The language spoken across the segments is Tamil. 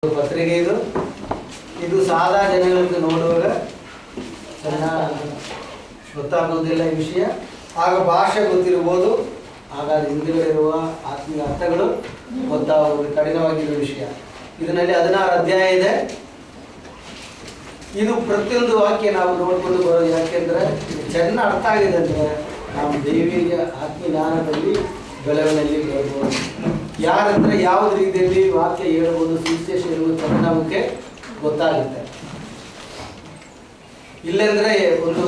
ಪತ್ರಿಕೆ ಇದು ಸಾದಾ ಜನಗಳಿಗೆ ನೋಡುವಾಗ ಚೆನ್ನಾಗಿ ಗೊತ್ತಾಗೋದಿಲ್ಲ ಈ ವಿಷಯ. ಆಗ ಭಾಷೆ ಗೊತ್ತಿರಬಹುದು, ಆಗ ಹಿಂದುಗಡೆ ಇರುವ ಆತ್ಮೀಯ ಅರ್ಥಗಳು ಗೊತ್ತಾಗುವುದು ಕಠಿಣವಾಗಿರುವ ವಿಷಯ. ಇದರಲ್ಲಿ 16 ಅಧ್ಯಾಯ ಇದೆ. ಇದು ಪ್ರತಿಯೊಂದು ವಾಕ್ಯ ನಾವು ನೋಡಿಕೊಂಡು ಬರೋದು. ಯಾಕೆಂದ್ರೆ ಚೆನ್ನಾಗಿ ಅರ್ಥ ಆಗಿದೆ ಅಂದರೆ ನಾವು ದೈವಿಕ ಆತ್ಮಜ್ಞಾನದಲ್ಲಿ ಬೆಳವಣಿಗೆಯಲ್ಲಿ ಬರ್ಬೋದು. ಯಾರಂದ್ರೆ ಯಾವುದೇ ರೀತಿಯಲ್ಲಿ ವಾಕ್ಯ ಹೇಳ್ಬೋದು, ಸುವಿಶೇಷ ಹೇಳ್ಬೋದು, ಚೆನ್ನಾಗಿ ನಮಗೆ ಗೊತ್ತಾಗುತ್ತೆ. ಇಲ್ಲಂದ್ರೆ ಒಂದು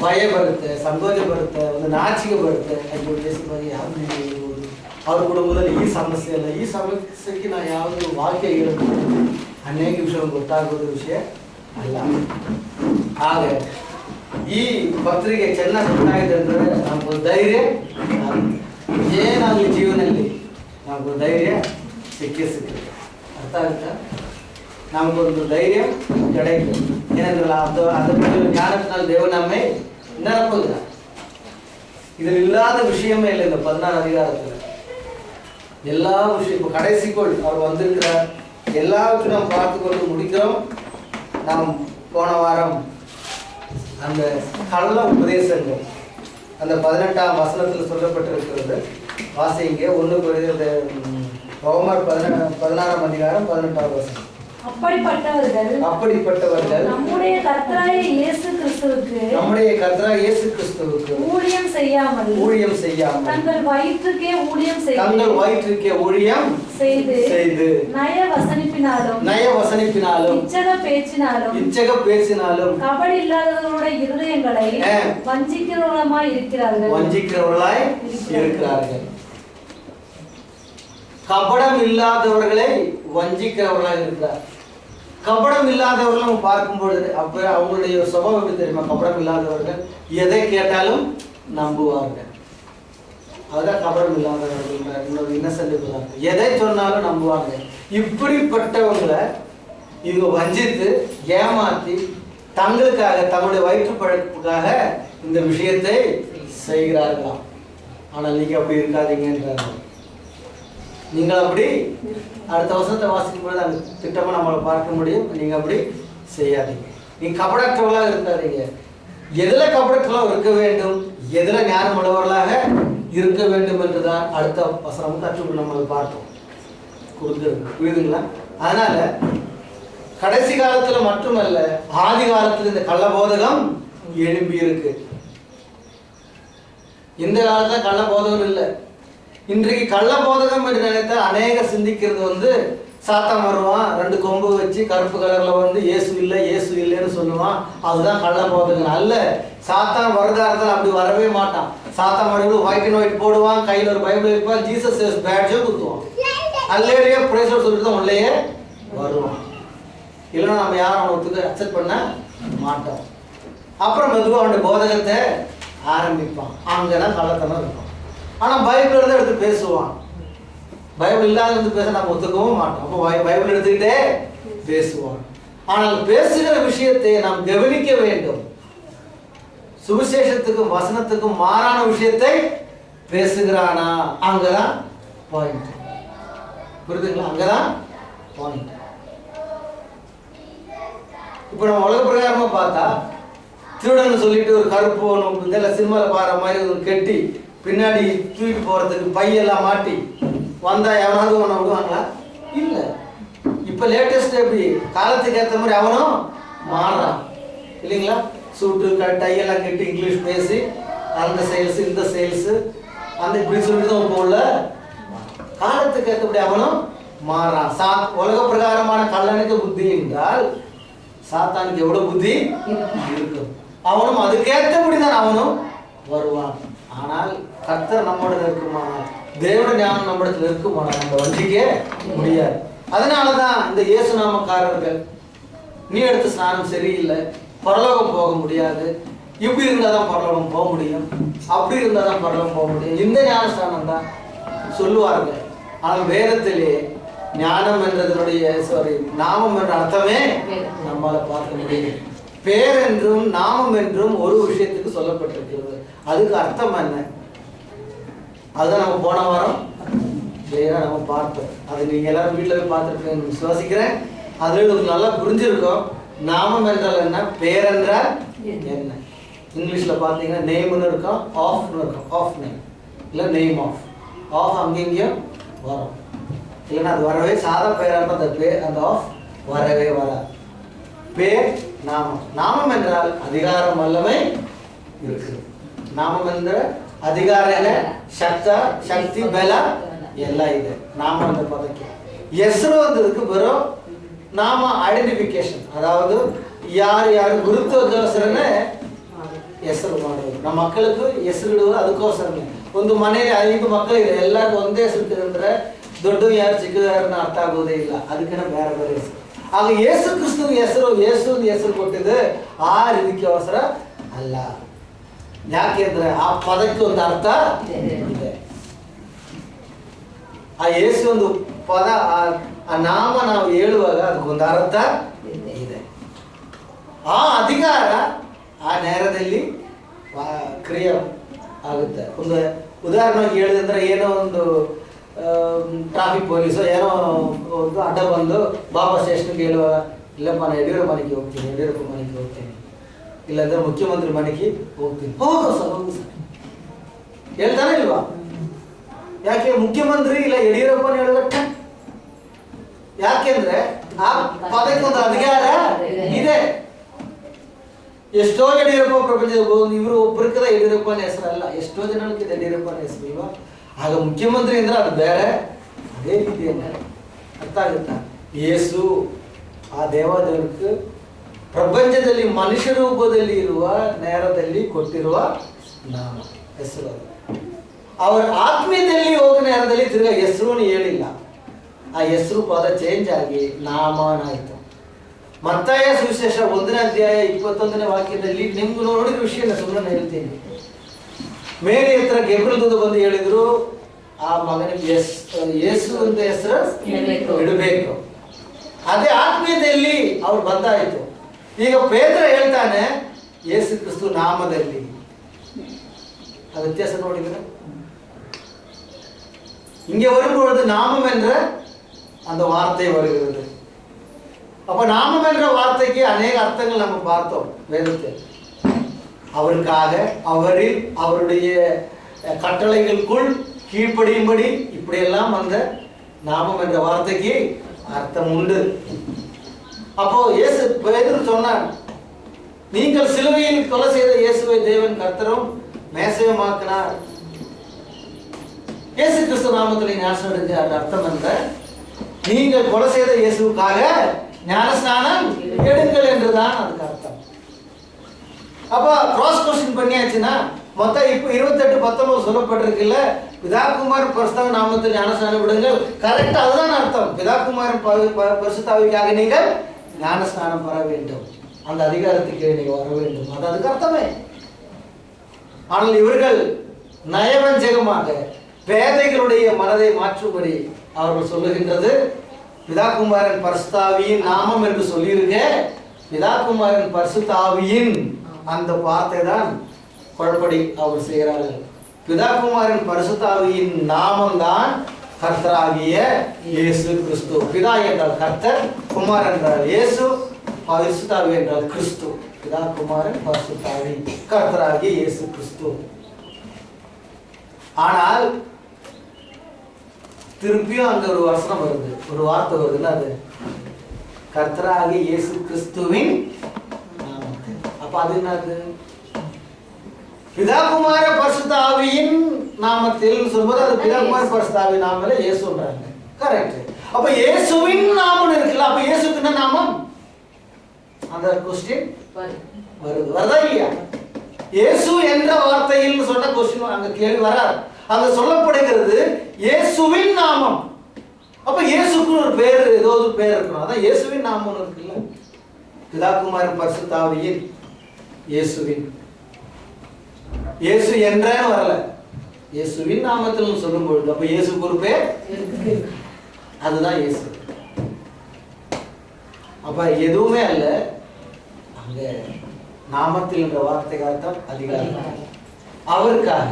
ಭಯ ಬರುತ್ತೆ, ಸಂಕೋಚ ಬರುತ್ತೆ, ಒಂದು ನಾಚಿಕೆ ಬರುತ್ತೆ. ಅಯ್ಯೋ ದೇಶದ ಬಗ್ಗೆ ಯಾವ ರೀತಿ ಹೇಳ್ಬೋದು, ಅವ್ರ ಕುಟುಂಬದಲ್ಲಿ ಈ ಸಮಸ್ಯೆ ಇಲ್ಲ, ಈ ಸಮಸ್ಯೆಗೆ ನಾವು ಯಾವುದು ವಾಕ್ಯ ಹೇಳ್ಬೋದು, ಅನೇಕ ವಿಷಯ ಗೊತ್ತಾಗೋದು ವಿಷಯ ಅಲ್ಲ. ಹಾಗೆ ಈ ಪತ್ರಿಕೆ ಚೆನ್ನಾಗಿ ಗೊತ್ತಾಗಿದೆ ಅಂದರೆ ನಮಗೊಂದು ಧೈರ್ಯ, ಏನಾಗಲಿ ಜೀವನದಲ್ಲಿ ನಮಗೊಂದು ಧೈರ್ಯ ಸಿಕ್ಕುತ್ತೆ. ಅರ್ಥ ಆಗುತ್ತಾ? ನಮಗೊಂದು ಧೈರ್ಯ கிடைக்கும். ஏனென்றால் அதை பற்றி ஞானத்தினால் தேவன் நம்மை நிரப்புகிறார். இதில் இல்லாத விஷயமே இல்லை. இந்த 16 அதிகாரத்தில் எல்லா விஷயம் இப்போ கடைசிக்குள் அவர் வந்திருக்கிறார். எல்லாவற்றையும் நாம் பார்த்து கொண்டு முடிக்கிறோம். நாம் போன வாரம் அந்த கள்ள உபதேசங்கள் அந்த 18ஆம் வசனத்தில் சொல்லப்பட்டிருக்கிறது. வாசிங்க 1 கொரிந்தியர் ரோமர் 16ஆம் அதிகாரம் 18ஆம் வசனம். அப்படிப்பட்டவர்கள் நம்முடைய கர்த்தராகிய இயேசு கிறிஸ்துவுக்கு ஊழியம் செய்யாமல் தங்கள் வயிற்றுக்கே ஊழியம் செய்து நய வசனிப்பினாலும் இச்சக பேச்சினாலும் கபடி இல்லாதவர்களுடைய இருதயங்களை வஞ்சிக்கிறவர்களாய் இருக்கிறார்கள். கபடம் இல்லாதவர்களை வஞ்சிக்கிறவர்களாக இருக்கிறார். கபடம் இல்லாதவர்கள் நம்ம பார்க்கும்பொழுது அப்ப அவங்களுடைய சுபாவம் எப்படி தெரியுமா? கபடம் இல்லாதவர்கள் எதை கேட்டாலும் நம்புவார்கள். அதுதான் கபடம் இல்லாதவர்கள். இன்னொரு இன்னசென்ட், எதை சொன்னாலும் நம்புவாங்க. இப்படிப்பட்டவங்களை இவங்க வஞ்சித்து ஏமாத்தி தங்களுக்காக, தங்களுடைய வயிற்று பழப்புக்காக இந்த விஷயத்தை செய்கிறார்களாம். ஆனால் நீங்க அப்படி இருக்காதீங்கன்றாங்க. நீங்கள் அப்படி அடுத்த வருஷத்தை வாசிக்கும் பொழுது அந்த திட்டமாக நம்மளை பார்க்க முடியும். நீங்கள் அப்படி செய்யாதீங்க. நீங்கள் கபடற்றவர்களாக இருக்காதீங்க. எதில் கபடற்றவர்களாக இருக்க வேண்டும், எதில் ஞானம் உள்ளவர்களாக இருக்க வேண்டும் என்றுதான் அடுத்த வசனம் கற்றுக்கொண்டு நம்மளை பார்த்தோம் கொடுக்குறது. புரியுதுங்களா? அதனால கடைசி காலத்தில் மட்டுமல்ல, ஆதி காலத்தில் இந்த கள்ளபோதகம் எழும்பி இருக்கு. இந்த காலத்தில் கள்ளபோதகம் இல்லை. இன்றைக்கு கள்ளபோதகம் என்று நினைத்தால் அநேக சிந்திக்கிறது சாத்தான் வருவான், 2 கொம்பு வச்சு கருப்பு கலர்ல இயேசு இல்லைன்னு சொல்லுவான். அதுதான் கள்ளபோதகம் அல்ல. சாத்தான் வருதா இருந்தால் அப்படி வரவே மாட்டான். சாத்தான் மறுபடியும் ஒயிட் அண்ட் ஒயிட் போடுவான், கையில் ஒரு பைபிள் வைப்பான், ஜீசஸ் பேட்ஜோ குத்துவான், அல்லையே பிரேசர் சொல்லிட்டு தான் உள்ளேயே வருவான். இல்லைன்னா நம்ம யாரும் அவனை ஒத்துக்க அக்செப்ட் பண்ண மாட்டோம். அப்புறம் மெதுவாக அவனுடைய போதகத்தை ஆரம்பிப்பான். அங்கதான் கள்ளத்தனம் இருக்கும். ஆனால் பைபிள் எடுத்து பேசுவான். பைபிள் இல்லாத பேச நம்ம ஒத்துக்கவும் மாட்டோம். அப்போ பைபிள் எடுத்துக்கிட்டே பேசுவான். ஆனால் பேசுகிற விஷயத்தை நாம் கவனிக்க வேண்டும். சுவிசேஷத்துக்கும் வசனத்துக்கும் மாறான விஷயத்தை பேசுகிறானா, அங்கதான் பாயிண்ட். புரியுதுங்களா? அங்கதான் பாயிண்ட். இப்போ நம்ம உலக பிரகாரமா பார்த்தா திருடன்னு சொல்லிட்டு ஒரு கருப்பு ஒன்று இதெல்லாம் சினிமாவில் பாடுற மாதிரி ஒரு கெட்டி பின்னாடி தூக்கிட்டு போறதுக்கு பையெல்லாம் மாட்டி வந்தா எவனாவது ஒன்று விடுவாங்களா? இல்லை. இப்போ லேட்டஸ்ட் எப்படி காலத்துக்கு ஏற்ற மாதிரி அவனும் மாறான் இல்லைங்களா? சூட்டு டையெல்லாம் கட்டி இங்கிலீஷ் பேசி அந்த சேல்ஸ் இந்த சேல்ஸ் அந்த இப்படி சொல்லிட்டு தான் போகல. காலத்துக்கு ஏற்றபடி அவனும் மாறான். உலக பிரகாரமான கல்லனுக்கு புத்தி என்றால் சாத்தானுக்கு எவ்வளவு புத்தி இருக்கும். அவனும் அதுக்கேற்றபடி தான் அவனும் வருவான். ஆனால் கர்த்தர் நம்மோட இருக்குமானால், தேவன ஞானம் நம்மிடத்தில் இருக்குமானால் நம்ம வஞ்சிக்க முடியாது. அதனாலதான் இந்த இயேசு நாமக்காரர்கள் நீ எடுத்த ஸ்நானம் சரியில்லை, பரலோகம் போக முடியாது, இப்படி இருந்தாதான் பரலோகம் போக முடியும், அப்படி இருந்தாதான் பரலோகம் போக முடியும், இந்த ஞானஸ்தானம் தான் சொல்லுவார்கள். ஆனால் வேதத்திலே ஞானம் என்றதனுடைய நாமம் என்ற அர்த்தமே நம்மளால பார்க்க முடியும். பேர் என்றும் நாமம் என்றும் ஒரு விஷயத்துக்கு சொல்லப்பட்டிருக்கிறது. அதுக்கு அர்த்தம் என்ன? அதுதான் நம்ம போன வாரம் கிளியரா நம்ம பார்த்தோம். அது நீங்க எல்லாரும் வீட்டில் போய் பார்த்துருப்பீங்கன்னு விசுவாசிக்கிறேன். அதுல உங்களுக்கு நல்லா புரிஞ்சிருக்கும். நாமம் என்றால் என்ன, பேர் என்றால் என்ன. இங்கிலீஷ்ல பார்த்தீங்கன்னா நேம்னு இருக்கும், ஆஃப்னு இருக்கும். ஆஃப் நேம் இல்லை நேம் ஆஃப். ஆஃப் அங்கேயும் வரும், இல்லைன்னா அது வரவே சாதா பேரான அந்த பேர் அந்த ஆஃப் வரவே வராது. பேர் நாமம். நாமம் என்றால் அதிகாரம் வல்லமை இருக்குது. நாமம் என்ற அதிகார சக்தி பல எல்லாம் ಇದೆ ನಾಮ அந்த ಪದಕ್ಕೆ. ಹೆಸರು ಅಂದದಕ್ಕೆ ಬರೋ ನಾಮ ಐಡೆಂಟಿಫಿಕೇಶನ್, ಅದಾವುದು ಯಾರು ಗುರುತ್ವದ ಹೆಸರನ್ನೇ ಹೆಸರು ಮಾಡೋದು. ನಮ್ಮ ಮಕ್ಕಳಿಗೂ ಹೆಸರು ಇಡುವುದು ಅದಕ್ಕೋಸ್ಕರನೇ. ಒಂದು ಮನೆಯಲ್ಲಿ 5 ಮಕ್ಕಳಿದೆ, ಎಲ್ಲರಿಗೂ ಒಂದೇ ಹೆಸರು ಇಟ್ಟಿದ್ರೆ ದೊಡ್ಡ ಯಾರು ಚಿಕ್ಕ ಯಾರನ್ನ ಅರ್ಥ ಆಗೋದೇ ಇಲ್ಲ. ಅದಕ್ಕೆ ಬೇರೆ ಬೇರೆ ಹೆಸರು. ಆಗ ಯೇಸು ಕ್ರಿಸ್ತನ ಹೆಸರು ಕೊಟ್ಟಿದ್ದು ಆ ರೀತಿಗೋಸ್ಕರ ಅಲ್ಲ. ಯಾಕೆಂದ್ರೆ ಆ ಪದಕ್ಕೆ ಒಂದು ಅರ್ಥ ಇದೆ. ಆ ಯೇಸು ಒಂದು ಪದ, ಆ ನಾಮ ನಾವು ಹೇಳುವಾಗ ಅದಕ್ಕೊಂದು ಅರ್ಥ ಇದೆ. ಆ ಅಧಿಕಾರ ಆ ನೇರದಲ್ಲಿ ಕ್ರಿಯೆ ಆಗುತ್ತೆ. ಒಂದು ಉದಾಹರಣೆಗೆ ಹೇಳಿದ್ರೆ, ಏನೋ ಒಂದು ಟ್ರಾಫಿಕ್ ಪೊಲೀಸು ಏನೋ ಒಂದು ಅಡ್ಡ ಬಂದು ಬಾಬಾ ಸ್ಟೇಷನ್ಗೆ ಹೇಳುವಾಗ, ಇಲ್ಲಪ್ಪ ನಾನು ಯಡಿಯೂರಪ್ಪ ಮನೆಗೆ ಹೋಗ್ತೀನಿ, ಯಡಿಯೂರಪ್ಪ ಮನೆಗೆ ಹೋಗ್ತೀನಿ, ಇಲ್ಲಾಂದ್ರೆ ಮುಖ್ಯಮಂತ್ರಿ ಮನೆಗೆ ಹೋಗ್ತೀನಿ, ಹೋಗು ಸರ್ ಹೇಳ್ತಾನೆ ಇಲ್ವಾ? ಯಾಕೆ ಮುಖ್ಯಮಂತ್ರಿ ಇಲ್ಲ ಯಡಿಯೂರಪ್ಪನ ಹೇಳುವ? ಯಾಕೆಂದ್ರೆ ಆ ಪದಕ್ಕೆ ಒಂದು ಅಧಿಕಾರ ಇದೆ. ಎಷ್ಟೋ ಯಡಿಯೂರಪ್ಪ ಪ್ರಪಂಚದ ಇವರು ಒಬ್ಬರಿಕದ ಯಡಿಯೂರಪ್ಪನ ಹೆಸರಲ್ಲ, ಎಷ್ಟೋ ಜನಕ್ಕೆ ಯಡಿಯೂರಪ್ಪನ ಹೆಸರು ಇಲ್ವಾ? ಆಗ ಮುಖ್ಯಮಂತ್ರಿ ಅಂದ್ರೆ ಅದು ಬೇರೆ. ಅದೇ ರೀತಿಯಲ್ಲ, ಅರ್ಥ ಆಗುತ್ತಾ? ಯೇಸು ಆ ದೇವಾದೇವಕ್ಕೆ ಪ್ರಪಂಚದಲ್ಲಿ ಮನುಷ್ಯ ರೂಪದಲ್ಲಿ ಇರುವ ನೇರದಲ್ಲಿ ಕೊಟ್ಟಿರುವ ನಾಮ ಹೆಸರು. ಅವರ ಆತ್ಮೀಯದಲ್ಲಿ ಹೋದ ನೇರದಲ್ಲಿ ತಿರ್ಗಾ ಹೆಸರು ಹೇಳಿಲ್ಲ. ಆ ಹೆಸರು ಪದ ಚೇಂಜ್ ಆಗಿ ನಾಮನಾಯಿತು. ಮತ್ತಾಯ ಸುವಿಶೇಷ 1ನೇ ಅಧ್ಯಾಯ 21ನೇ ವಾಕ್ಯದಲ್ಲಿ ನಿಮ್ಗೆ ನೋಡಿದ ವಿಷಯ ಸುಮ್ಮನೆ ಹೇಳ್ತೀನಿ. ಮೇರಿ ಹತ್ರ ಗೆಬ್ರಿಯಲ್ ದೂತ ಬಂದು ಹೇಳಿದ್ರು, ಆ ಮಗನಿಗೆ ಯೇಸು ಅಂತ ಹೆಸರು ಇಡಬೇಕು. ಅದೇ ಆತ್ಮೀಯದಲ್ಲಿ ಅವ್ರು ಬಂದಾಯಿತು. ಈಗ ಪೇತ್ರ ಹೇಳ್ತಾನೆ ಯೇಸು ಕ್ರಿಸ್ತು ನಾಮದಲ್ಲಿ. ಆ ವ್ಯತ್ಯಾಸ ನೋಡಿದ್ರೆ இங்கே வரும்பொழுது நாமம் என்ற அந்த வார்த்தை வருகிறது. அப்ப நாமம் என்ற வார்த்தைக்கு அநேக அர்த்தங்கள் நம்ம பார்த்தோம் வேதத்தில். அவருக்காக, அவரில், அவருடைய கட்டளைகளுக்குள் கீழ்ப்படியும்படி, இப்படியெல்லாம் அந்த நாமம் என்ற வார்த்தைக்கு அர்த்தம் உண்டு. அப்போ இயேசு பேதுரு சொன்னார், நீங்கள் சிலுவையில் கொலை செய்த இயேசுவை தேவன் கர்த்தரும் மேசையுமாக்கினார். இயேசு கிறிஸ்து நாமத்தில் ஞானம் அடைஞ்ச அர்த்தம் என்ற, நீங்கள் கொலை செய்த இயேசுக்காக ஞானஸ்நானம் எடுங்கள் என்றுதான் அதுக்கு அர்த்தம். அப்ப கிராஸ் கொஸ்டின் பண்ணியாச்சுன்னா, மொத்தம் இப்போ 28:19 சொல்லப்பட்டிருக்குல்ல, பிதாகுமாரன் பரிசுத்த நாமத்தில் ஞானஸ்நானம் விடுங்கள். கரெக்ட், அதுதான் அர்த்தம். பிதாகுமாரன் பரிசுத்தாவிக்காக நீங்கள் ஞானஸ்நானம் பெற வேண்டும், அந்த அதிகாரத்துக்கு நீங்கள் வர வேண்டும், அது அதுக்கு அர்த்தமே. ஆனால் இவர்கள் நயவஞ்சகமாக பேதைகளுடைய மனதை மாற்றும்படி அவர்கள் சொல்லுகின்றது, பிதாகுமாரன் பரிசுத்தாவியின் நாமம் என்று சொல்லியிருக்க, பிதாகுமாரன் பரிசுத்தாவியின் அந்த வார்த்தை தான் குழப்படி அவர் செய்கிறார்கள். பிதாகுமாரன் பரிசுத்தாவியின் நாமம் தான் கர்த்தராகிய இயேசு கிறிஸ்து. பிதா என்றால் கர்த்தர், குமார் என்றால் இயேசு, பரிசுத்தாவி என்றால் கிறிஸ்து. பிதா, குமாரன், பரிசுத்தாவி, கர்த்தராகிய இயேசு கிறிஸ்து. ஆனால் திருப்பியும் அங்க ஒரு வசனம் வருது, ஒரு வார்த்தை வருதுல்ல, அது கர்த்தராகிய இயேசு கிறிஸ்துவின் நாமத்தில். அப்ப அது என்னது? பிதாகுமார பரிசுத்தாவியின் நாமத்தில் சொல்லும்போது அது பிதாகுமார பரிசுத்தாவி நாமல இயேசுன்றாங்க. கரெக்ட். அப்ப இயேசுவின் நாமம் இருக்குல்ல, அப்ப இயேசுக்கு என்ன நாமம்? அந்த क्वेश्चन வருது, வரதா இல்லையா? இயேசு என்ற வார்த்தையில் சொன்ன क्वेश्चन அங்க கேள்வி வராது. அங்க சொல்லப்படுகிறது இயேசுவின் நாமம். அப்ப இயேசுக்கு ஒரு பேர், ஏதோ ஒரு பேர் இருக்கணும். அதான் இயேசுவின் நாமம் இருக்குல்ல. பிதாகுமாரன் பரிசுத்தாவியின் இயேசுவின், இயேசு என்றேன்னு வரல, இயேசுவின் நாமத்தில் சொல்லும் பொழுது அப்ப இயேசுக்கு ஒரு பேர், அதுதான் இயேசு. அப்ப எதுவுமே அல்ல, அங்க நாமத்தில் என்ற வார்த்தைக்கு அர்த்தம் அதிகாரம். அவருக்காக,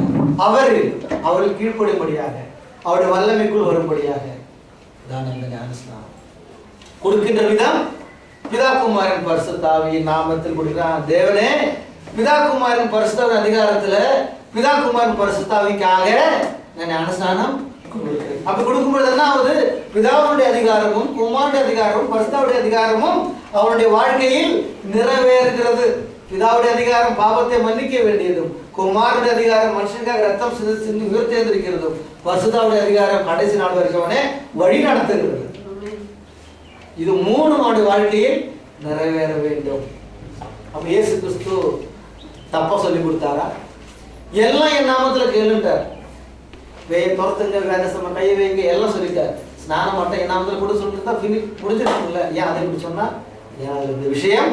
அவரில் கீழ்ப்படியும்படியாக, அவருடைய வல்லமைக்குள் வரும்படியாக தான் அந்த ஞானஸ்நானம் கொடுக்கின்ற விதம். பிதா குமாரன் பரிசுத்த ஆவியின் நாமத்தில் கொடுக்கிறான். தேவனே பிதா குமாரன் பரிசுத்த அதிகாரத்துல பிதா குமாரன் பரிசுத்த ஆவிக்காக நான் ஞானஸ்நானம் கொடுக்கிறேன். அப்ப கொடுக்கும்போது என்ன ஆகுது? பிதாவுடைய அதிகாரமும் குமாரனுடைய அதிகாரமும் பரிசுத்தாவுடைய அதிகாரமும் அவருடைய வாழ்க்கையில் நிறைவேறுகிறது. பிதாவுடைய அதிகாரம் பாவத்தை மன்னிக்க வேண்டியதும், குமாரனுடைய அதிகாரம் மனுஷனுக்காக ரத்தம் சிந்தி உயர்த்தேந்திருக்கிறதும், பரிசுத்தாவுடைய அதிகாரம் கடைசி நாள் வரைக்கும் வழி நடத்துகிறது. இது மூணு அவருடைய வாழ்க்கையில் நிறைவேற வேண்டும். அப்ப இயேசு கிறிஸ்து தப்பா சொல்லி கொடுத்தாரா? எல்லாம் என் நாமத்துல கேளுட்டார். துரத்துங்க, வேற சம கையை வைங்க எல்லாம் சொல்லிட்டார். ஸ்நானம் மட்டும் என் நாமத்துல கூட சொல்லிட்டு தான் முடிஞ்சிருக்கும்ல. ஏன் அதை இப்படி சொன்னா? ஏன் இந்த விஷயம்